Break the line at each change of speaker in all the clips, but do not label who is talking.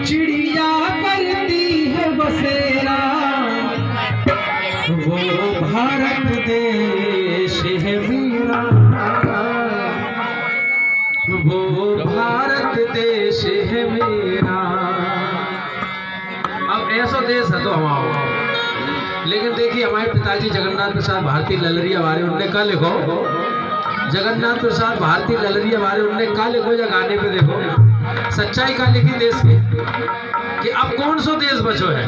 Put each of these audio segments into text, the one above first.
चिड़िया करती है बसेरा, वो भारत देश है मेरा, वो भारत देश है मेरा। अब ऐसा देश है तो हमारा, लेकिन देखिए हमारे पिताजी जगन्नाथ प्रसाद भारती ललरिया वाले उनने कहा लिखो, जगन्नाथ प्रसाद भारती ललरिया वाले उनने कहा लिखो या गाने पे देखो सच्चाई का लिखी देश की कि अब कौन सा देश बचो है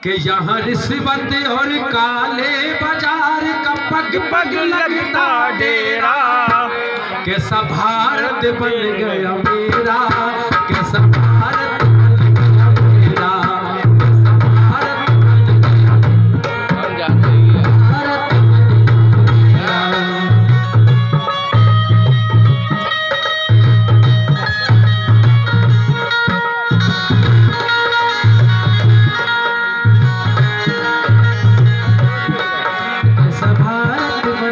कि यहाँ रिश्वत और काले बाजार का पग पग लगता डेरा, कैसा भारत बन गया मेरा, कैसा भारत बन गया मेरा, कैसा भारत बन गया भारत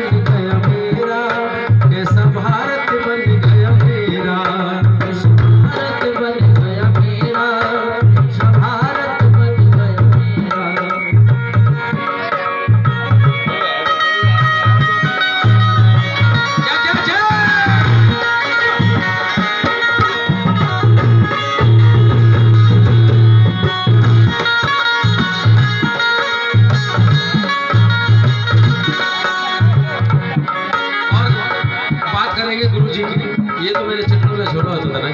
ये तो मेरे चित्रों में छोड़ो होता ना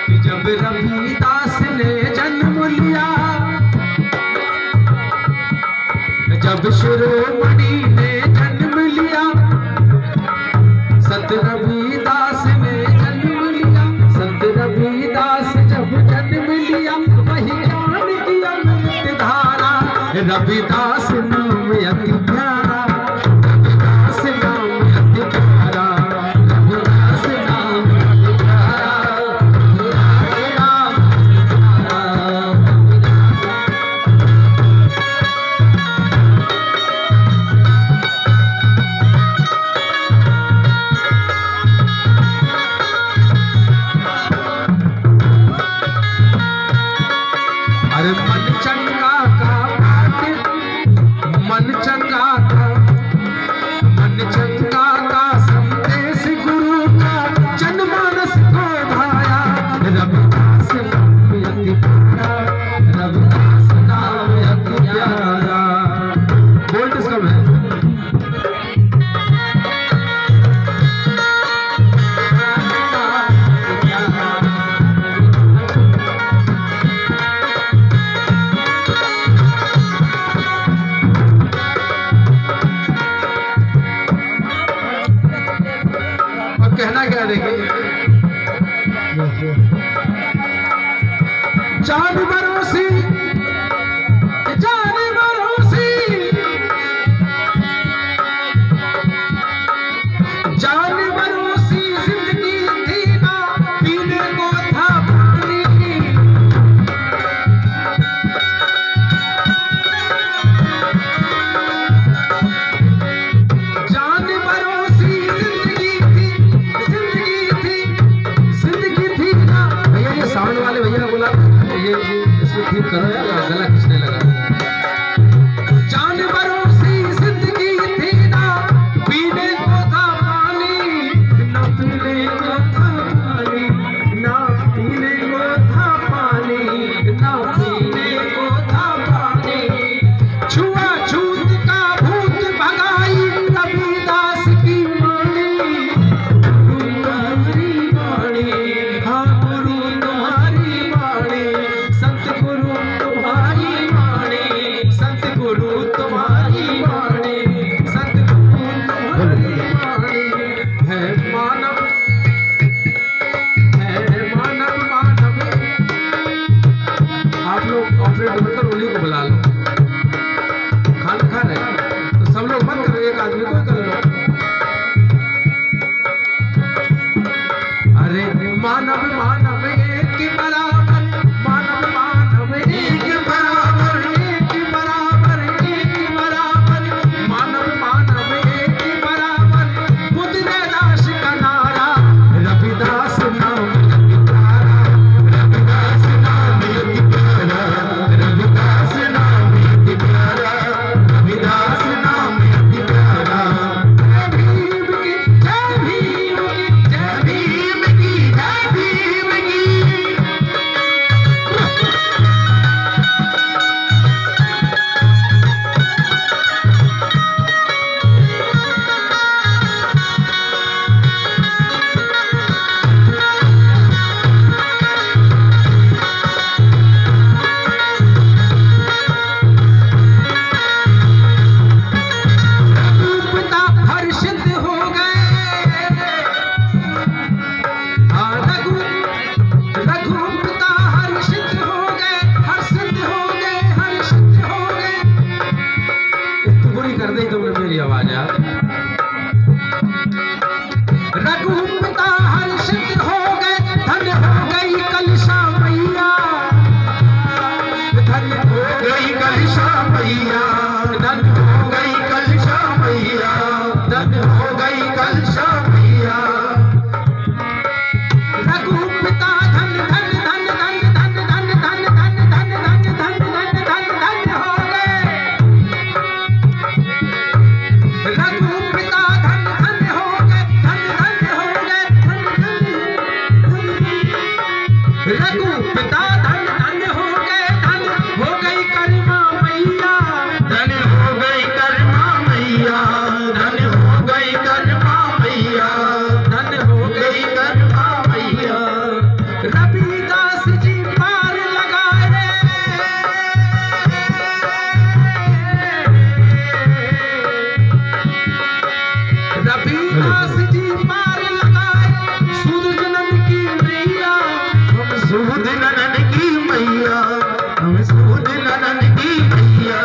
कि जब रविदास ने जन्म लिया, जब शिरोमणि ने जन्म लिया, संत रविदास ने जन्म लिया, संत रविदास जब जन्म लिया, वही ज्ञान की अमृत धारा, रविदास नाम अति प्यारा, मन चंगा का मन चंगा का मन चंगा का संदेश गुरु का जनमानस को भाया, रविदास नाम अति प्यारा, रविदास नाम अति प्यारा। बोल्ट इसका है कहना क्या देखिए, जानवरों से जानवरों से जानवरों से जिंदगी थी ना, पीने को था पानी, जानवरों से साउंड वाले भैया बोला ये इसको ठीक करो यार, गला खींचने लगा। जानवरों से जिंदगी थी ना, पीने को था पानी, ना पीने को था पानी, ना पीने को था पानी, ना पीने को था पानी, छुआ छूत का भूत भगाई रविदास की वाणी, तुम्हारी वाणी, हाँ मतलब उन्हीं को बुला लो, खाना खा रहे तो सब लोग मत करो, एक आदमी को कर लो। अरे मानव मानव एक बराबर, मानव मानव एक बराबर, एक बराबर, एक बराबर, मानव मानव एक बराबर, बुद्ध ने दास का नारा, रविदास
सूद ननन की मैया, हम सूद ननन की मैया,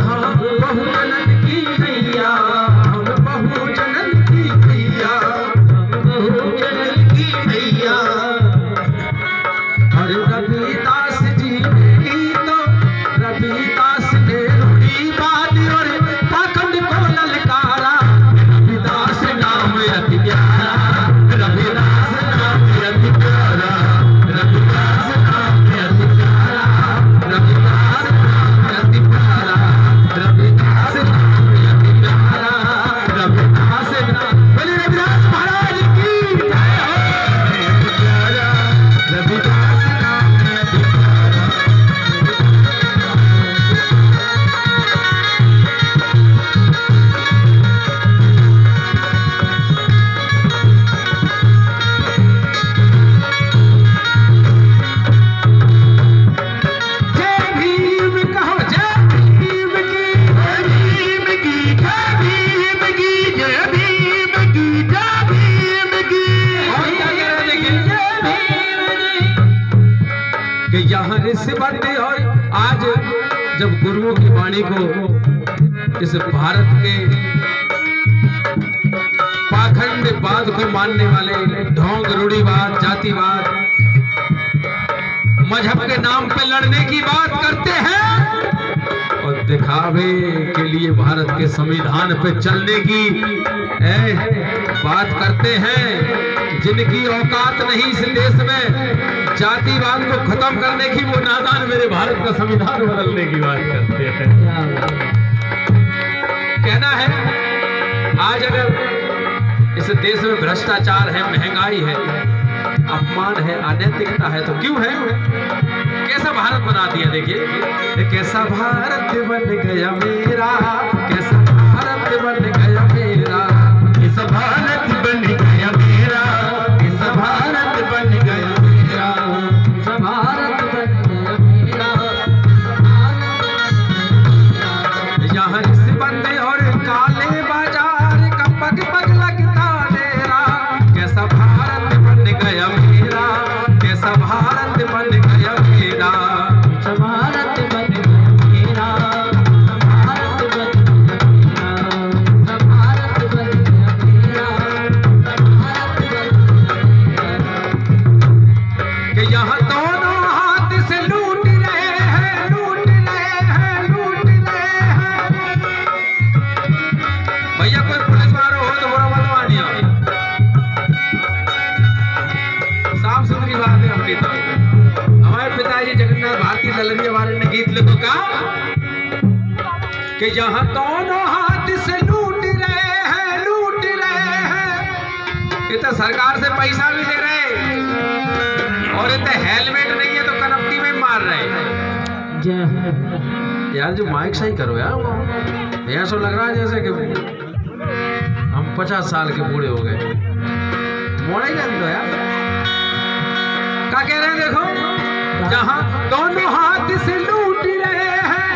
हम बहु जनन की मैया, हम बहु जनन की मैया,
हम बहु जनन की मैया।
और रविदास जी ने तो रविदास ने रूढ़ी बांधी और पाखंड को ललकारा।
रविदास नाम अति प्यारा, रविदास नाम अति प्यारा, रविदास नाम अति प्यारा, रविदास नाम अति प्यारा, रविदास नाम अति प्यारा, रविदास नाम। बोले रविदास महाराज की जय हो। अति प्यारा रविदास नाम अति प्यारा।
जय भीम कहो, जय भीम की,
जय भीम की, जय भीम की, जय भीम की, जय भीम की।
और क्या कह रहे हैं देखिए, जय भीम की। कि यहाँ रिश्वत और आज जब गुरुओं की वाणी को इस भारत के पाखंडवाद को मानने वाले ढोंग रूढ़िवाद जातिवाद मजहब के नाम पे लड़ने की बात करते हैं और दिखावे के लिए भारत के संविधान पे चलने की बात करते हैं, जिनकी औकात नहीं इस देश में जातिवाद को खत्म करने की, वो नादान मेरे भारत का संविधान बदलने की बात करते हैं। कहना है आज अगर इस देश में भ्रष्टाचार है, महंगाई है, अपमान है, अनैतिकता है, तो क्यों है? कैसा भारत बना दिया देखिए, कैसा भारत बन गया मेरा, कैसा भारत बन गया मेरा,
इस भारत बन गया मेरा, इस भारत बन गया मेरा,
इस भारत बन गया मेरा। यहाँ इस बंदे और काले बाजार का पग पग लगता डेरा, कैसा भारत बन गया मेरा, कैसा भारत बन गया मेरा,
इस भारत बन गया मेरा, इस भारत बन गया मेरा, इस भारत बन गया मेरा, इस भारत बन गया।
कि यहाँ दोनों हाथ से लूट रहे हैं, लूट रहे हैं, लूट रहे हैं। भैया कोई पुलिस वाला हो तो बुरा मत मानिए, साफ सुथरी बात है अपनी तो। हमारे पिताजी जगन्नाथ भारती ललरिया वाले ने गीत लिखो कहा कि यहाँ दोनों हाथ से लूट रहे हैं, लूट रहे हैं। ये तो सरकार से पैसा भी ले रहे और इतने हेलमेट नहीं है तो कनपटी में मार रहे। यार जो माइक सही करो यार, ऐसा लग रहा है जैसे कि हम 50 साल के बूढ़े हो गए। मोड़े जान दो यार, क्या कह रहे हैं देखो, जहाँ दोनों हाथ से लूट रहे हैं।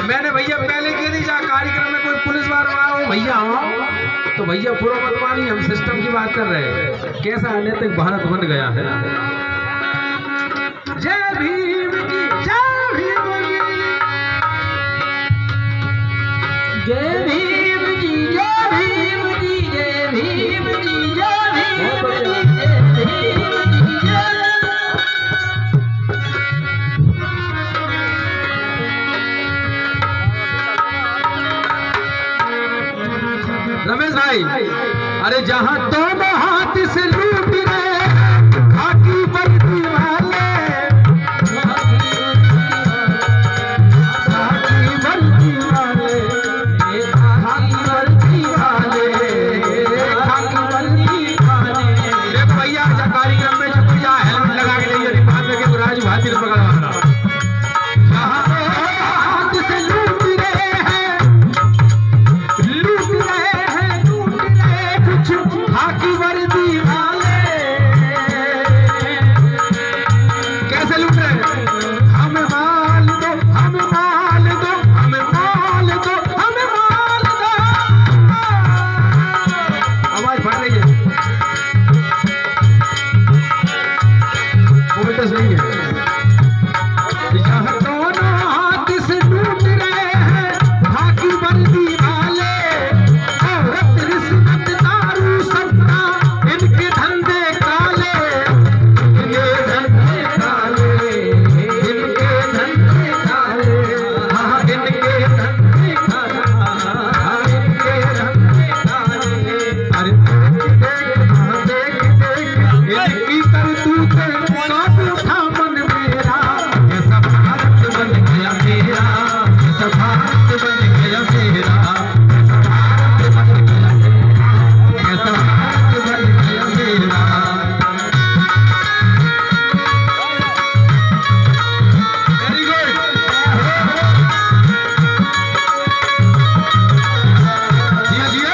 मैंने भैया पहले कह दी जा कार्यक्रम में कोई पुलिस वाला आओ भैया आओ, तो भैया बुरा मत मानिए, हम सिस्टम की बात कर रहे हैं। कैसा अनैतिक भारत बन गया है। जय भीम की, जय भीम की,
जय भीम जी, जय भीम जी, जय भीम जी, जय भीम जी, जय भीम जी, जय।
रमेश भाई, अरे जहाँ दोनों हाथ से लूट रहे खाकी वर्दी वाले, खाकी वर्दी वाले, खाकी वर्दी वाले, खाकी वर्दी वाले। देखो भैया अच्छा कार्यक्रम में जो भैया हेलमेट लगा के लिए बाद में के राजू हाथी ने पकड़वाना। जहाँ हाथ से लूट रहे हैं, लूट रहे हैं, लूट रहे कुछ खाकी वर्दी वाले। कैसे लूट रहे हैं? हमें माल दो, हमें माल दो, हमें माल दो, हमें माल दो। आवाज बढ़ रही है। कोरस नहीं है। यह दोनों हाथ से टूट रहे हैं खाकी वर्दी वाले, औरत रिश्वत दारू सट्टा इनके धंधे काले, इनके धंधे काले, इनके धंधे काले, हाँ इनके धंधे काले, हाँ इनके धंधे काले। अरे देख इनकी करतूतें काट उठा मन मेरा, ऐसा भारत बन गया मेरा, ऐसा भारत बन गया मेरा, ऐसा भारत बन गया मेरा, ऐसा भारत बन गया मेरा। वेरी गुड, जिया जिया।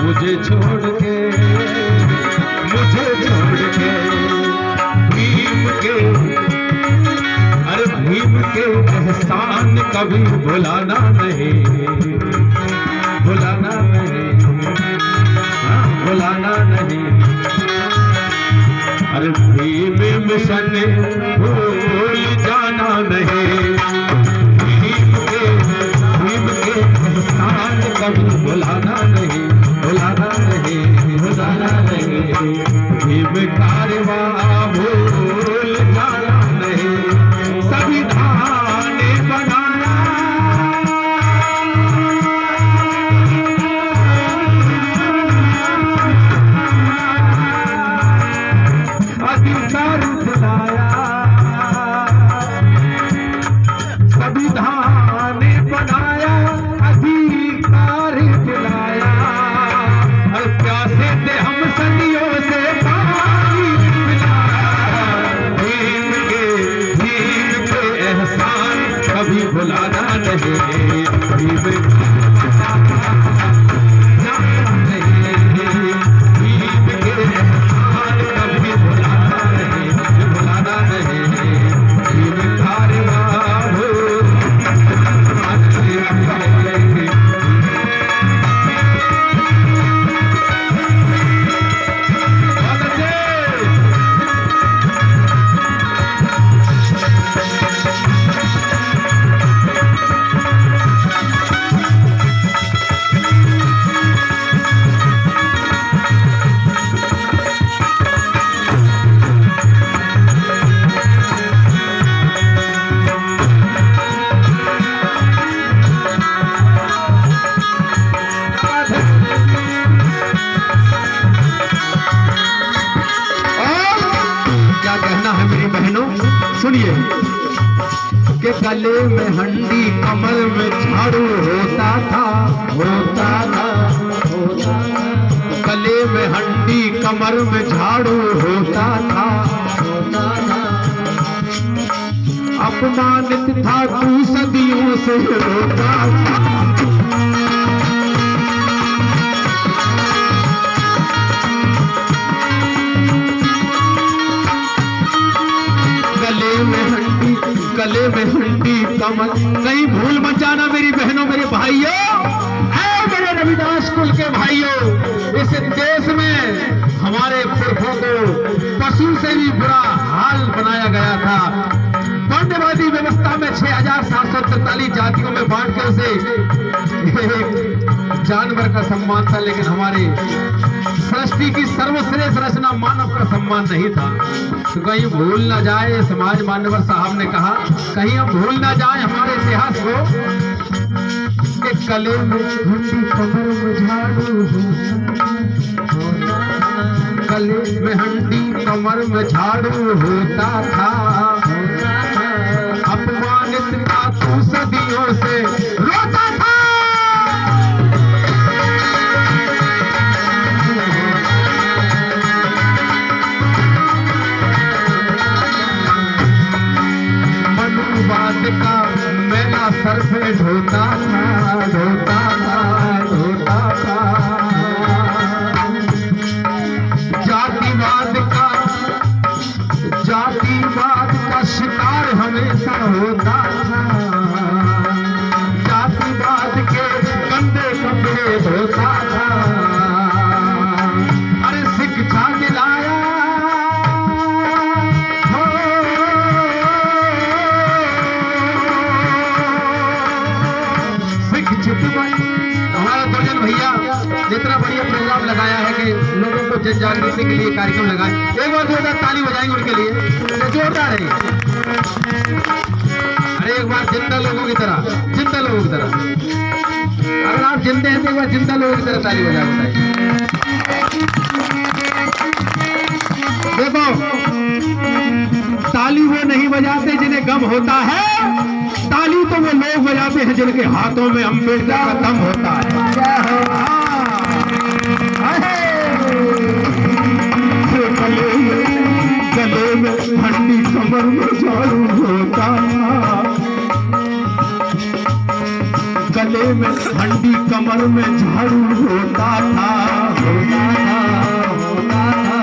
मुझे छोड़ के भीम के, अरे भीम के एहसान कभी भुलाना नहीं, भुलाना नहीं, हाँ भुलाना नहीं। अरे भीम मिशन भूल जाना नहीं, भीम के एहसान कभी भुलाना नहीं, भुलाना नहीं, भुलाना नहीं। भीम कारवां भूल जाना नहीं, संविधान बनाया, अधिकार दिलाया, संविधान बनाया, अधिकार दिलाया। और प्यासे थे हम सदियों से पानी पिलाया। भीम के एहसान कभी भुलाना नहीं, भीम जाना नहीं, भीम के एहसान कभी भुलाना नहीं, भुलाना नहीं। भीम कारवां भूल सुनिए कि गले में हंडी कमर में झाड़ू होता था, होता था, होता था। गले में हंडी कमर में झाड़ू होता था, होता था। अपमानित था तू सदियों से रोता था। गले में हंडी कमर, नहीं भूल मत जाना मेरी बहनों मेरे भाइयों, ऐ मेरे रविदास कुल के भाइयों। इस देश में हमारे पुरखों को पशु से भी बुरा हाल बनाया गया था। वर्णवादी व्यवस्था में 6,743 जातियों में बांट कर उसे जानवर का सम्मान था, लेकिन हमारे सृष्टि की सर्वश्रेष्ठ रचना मानव का सम्मान नहीं था। तो कहीं भूल ना जाए, समाज मान्यवर साहब ने कहा, कहीं हम भूल ना जाए हमारे इतिहास को। कि गले में हंडी कमर में झाड़ू, गले में हंडी कमर में झाड़ू होता था। अपमानित का तू सदियों से रोता था।
पे ढोता था, ढोता था, ढोता था। जातिवाद का शिकार हमेशा होता था, जातिवाद के गंदे कपड़े धोता था। अरे शिक्षा दिलाया हो, शिक्षित हमारा दुर्जन भैया जितना बढ़िया प्रोग्राम लगाया है कि लोगों को जन जागृति के लिए कार्यक्रम लगाए। एक बार जोरदार ताली बजाएंगे उनके लिए, जोरदार है। अरे एक बार जिंदा लोगों की तरह, जिंदा लोगों की तरह, अगर आप जिंदे हैं तो एक बार जिंदा लोगों की तरह ताली बजा बताइए। देखो, ताली वो नहीं बजाते जिन्हें गम होता है, ताली तो वो लोग बजाते हैं जिनके हाथों में अम्बेडकर का दम होता है। गले में ठंडी कमर में झाड़ू होता था, गले में ठंडी कमर में झाड़ू होता था, होता था, होता था।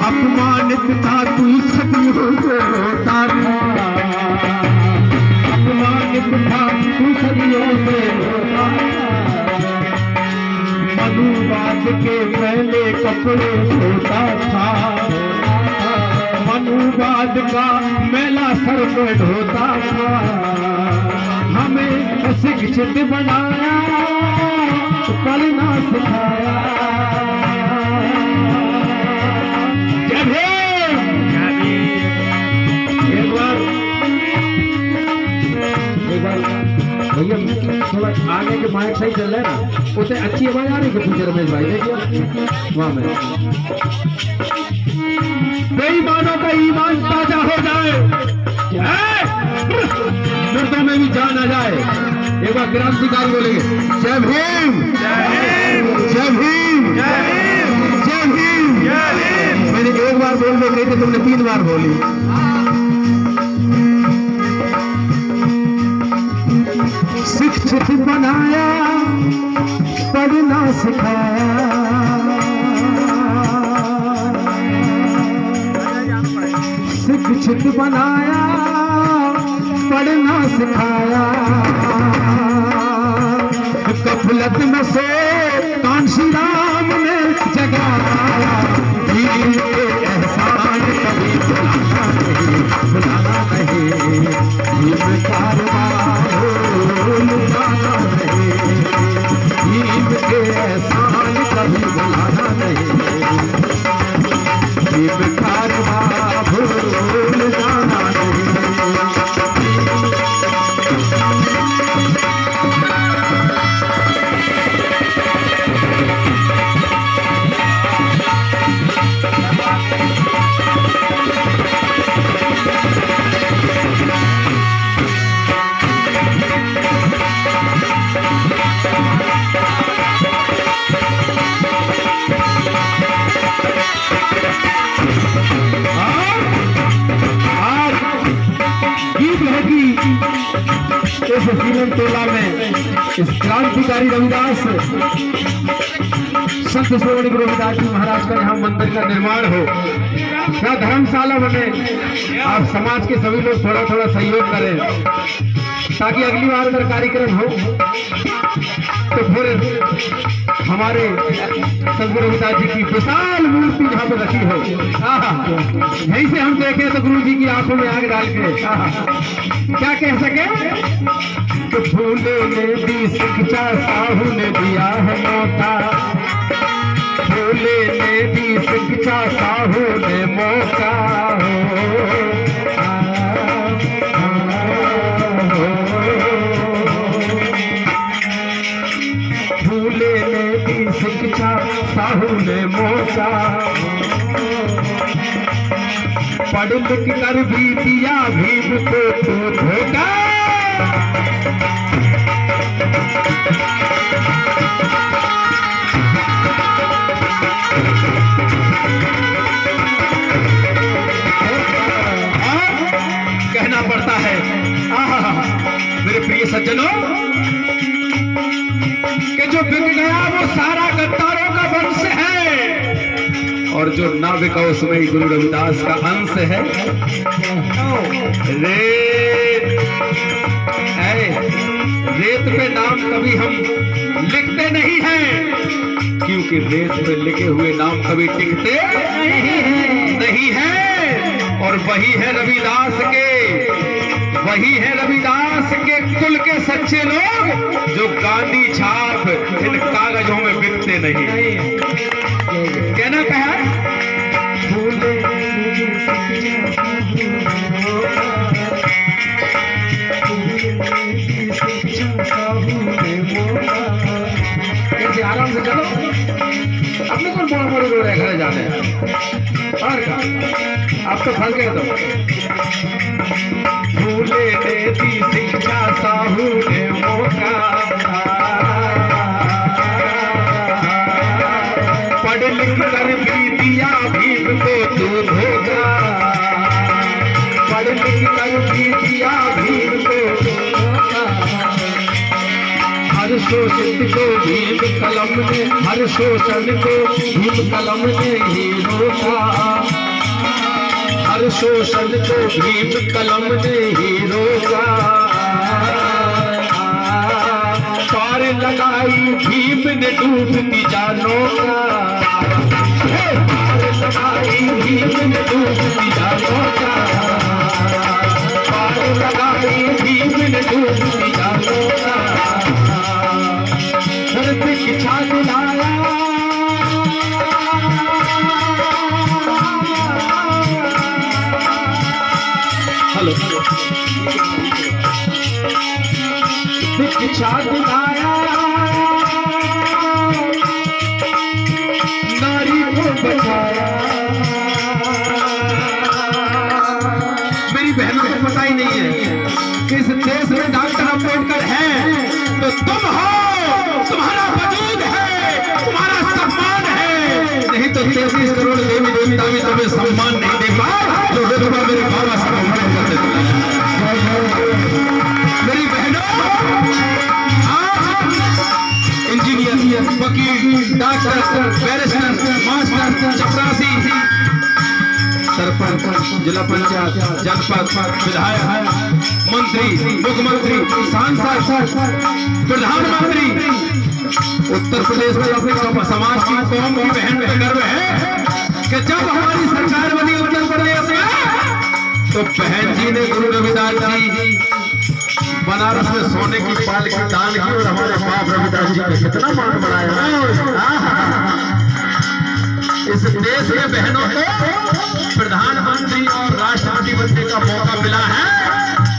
अपमानित था तू सदियों से होता था, अपमानित था तू सदियों से होता था। मनुवाद के पहले कपड़े धोता था, मनुवाद का मेला सर पे ढोता था। हमें शिक्षित बनाया, पढ़ना सिखाया। जय भीम। एक बार भैया थोड़ा आगे के माइक सही चल रहा है ना, उसे अच्छी आवाज आ रही है। पीछे रमेश भाई देखिए वहां में बेईमानों का ईमान ताजा हो जाए, मुर्दों में भी जान आ जाए। एक बार क्रांतिकारी बोलेंगे, जय भीम, जय भीम, जय भीम। मैंने एक बार बोलने कही थी, तुमने 3 बार बोली। शिक्षित बनाया, पढ़ना सिखाया। शिक्षित बनाया, पढ़ना सिखाया। गफलत में से कांशी राम ने जगाया। भीम के एहसान कभी भुलाना नहीं, भुलाना नहीं। भीम कारवां भुलाना नहीं, भीम के एहसान कभी भुलाना नहीं। भीम कारवां भूल जाना नहीं। इस सीलन टोला में इस क्रांतिकारी रविदास संत श्रोमणी गुरु रविदास जी महाराज का यहाँ मंदिर का निर्माण हो, क्या धर्मशाला बने। आप समाज के सभी लोग थोड़ा थोड़ा सहयोग करें ताकि अगली बार अगर कार्यक्रम हो तो फिर हमारे सदगुरु रविदास जी की विशाल मूर्ति यहाँ पर रखी हो। यहीं से हम देखें तो गुरु जी की आंखों में आग डाल के क्या कह सके। तो फूले ने दी शिक्षा, साहू ने दिया है मौका। फूले ने दी शिक्षा, साहू ने मौका। फूले ने दी शिक्षा, साहू ने मौका। पढ़ लिख कर भी दिया भीम को तो धोखा। कहना पड़ता है मेरे प्रिय सज्जनों, कि जो बिक गया वो सारा गद्दारों का वंश है, और जो ना बिका उसमें ही गुरु रविदास का अंश है। रेत पे नाम कभी हम लिखते नहीं हैं, क्योंकि रेत पे लिखे हुए नाम कभी टिकते नहीं है। और वही है रविदास के कुल के सच्चे लोग, जो गांधी छाप इन कागजों में बिकते नहीं। कहना क्या है? आराम से चलो, अपने कौन बड़ा बड़े रोड है घर जाने और का आप तो फल के दो। भूले देती शिक्षा साहू ने मौका, पढ़ लिख कर भी दिया भीम को तू धोखा, पढ़ लिख कर भी दिया भीम को हर शोषित को भीम कलम ने, हर शोषण को भीम कलम ने ही रोका, हर शोषण को भीम कलम ने ही रोका। पार लगाई भीम ने डूबती जानों का, पार लगाई भीम ने डूबती जानों का, पार लगाई भीम ने डूबती जानों का। शिक्षा दिलाया हेलो शिक्षा दिलाया, नारी को बचाया। मेरी बहनों को पता ही नहीं है कि इस देश में डॉक्टर अम्बेडकर है तो तुम हो, तुम्हारा वजूद है, तुम्हारा सम्मान है। नहीं तो 33 करोड़ देवी देवता भी तुम्हें सम्मान नहीं दे पाए जो रुतबा मेरे बाबा साहब अम्बेडकर ने दिया। मेरी बहनों, इंजीनियर, वकील, डॉक्टर, बैरिस्टर, मास्टर, चपरासी, सरपंच, जिला पंचायत, जनपद, विधायक, मंत्री, मुख्यमंत्री, सांसद, प्रधानमंत्री, उत्तर प्रदेश में अपने समाज की कौम की बहन पे गर्व है कि जब हमारी सरकार बनी उत्तर प्रदेश में तो बहन जी ने गुरु रविदास जी बनारस में सोने की पालकी दान की और हमारे बाप रविदास जी का कितना मान बढ़ाया। इस देश में बहनों को प्रधानमंत्री और राष्ट्रपति बनने का मौका मिला है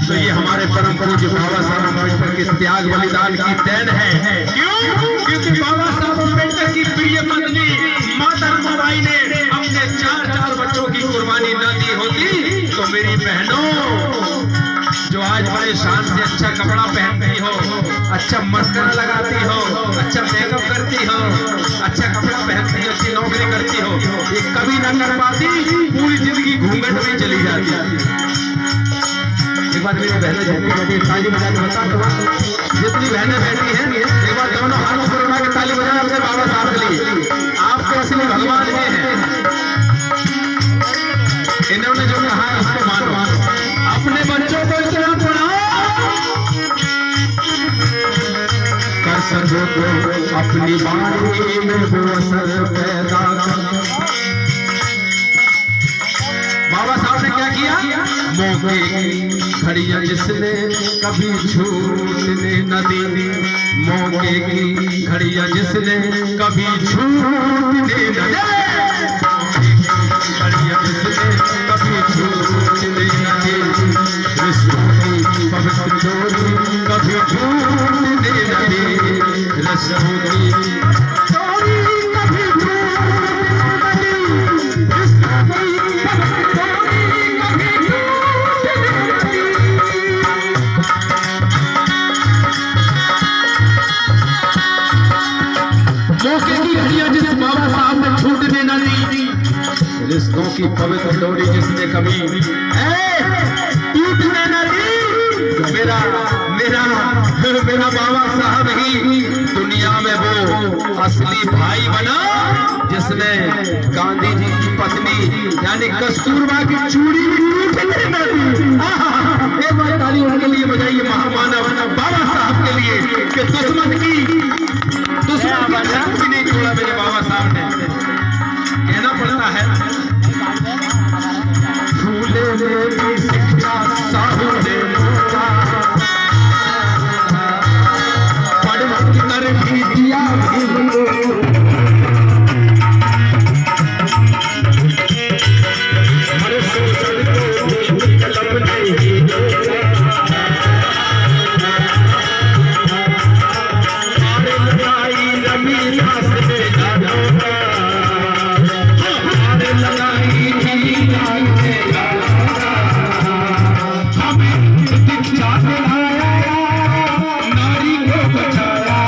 तो ये हमारे परम पूज्य बाबा साहब अम्बेडकर के त्याग बलिदान की देन है। क्यों? क्योंकि बाबा साहब अम्बेडकर की प्रिय पत्नी माता रमाबाई ने अपने 4 बच्चों की कुर्बानी न दी होती तो मेरी बहनों जो आज बड़े शान से अच्छा कपड़ा पहनती हो, अच्छा मस्करा लगाती हो, अच्छा मेकअप करती हो, अच्छा कपड़ा पहनती हो, अच्छी नौकरी करती हो, ये कभी ना कर पाती, पूरी जिंदगी घूंघट में चली जाती। एक बार मेरी बहनें झूठी बैठी ताली बजाने होता तो जितनी बहनें बैठी हैं एक बार दोनों हाथों पर उठा के ताली बजाना अपने बाबा साहब के लिए। आपके असली भगवान ये हैं, इन्होंने जो कहा है उसको मानो। अपने बच्चों को इतना पढ़ाओ कर सको तो अपनी वाणी में वो असर पैदा कर। बाबा साहब ने क्या किया? मौके की घड़ियां जिसने कभी छूटने न दी, मौके की घड़ियां जिसने कभी छूटने न दी, घड़ियां जिसने कभी छूटने न दी, रिश्तों की पवित्र डोरी कभी छूटने न दी, रिश्तों की डोरी कभी छूटने न दी, रिश्तों की पवित्र डोरी कभी छूटने न दी। मौके की घड़ियां जिस बाबा साहब ने छूटने न दी, रिश्तों की पवित्र डोरी जिसने कभी टूटने न दी। मेरा मेरा बाबा साहब ही दुनिया में वो असली भाई बना जिसने गांधी जी की पत्नी यानी कस्तूरबा की चूड़ी भी टूटने न दी। एक बार ताली उनके लिए बजाइए महामानव बाबा साहब के लिए कि दुश्मन की भी नहीं छोड़ा मेरे बाबा साहब ने। कहना पड़ता है फूले की शिक्षा साहू ने कर भी दिया हर शोषण को कलम नहीं मारे लगाई रमीदास ने जानो मारे लगाई रमीदास ने हमें शिक्षा दिलाया नारी को बचाया।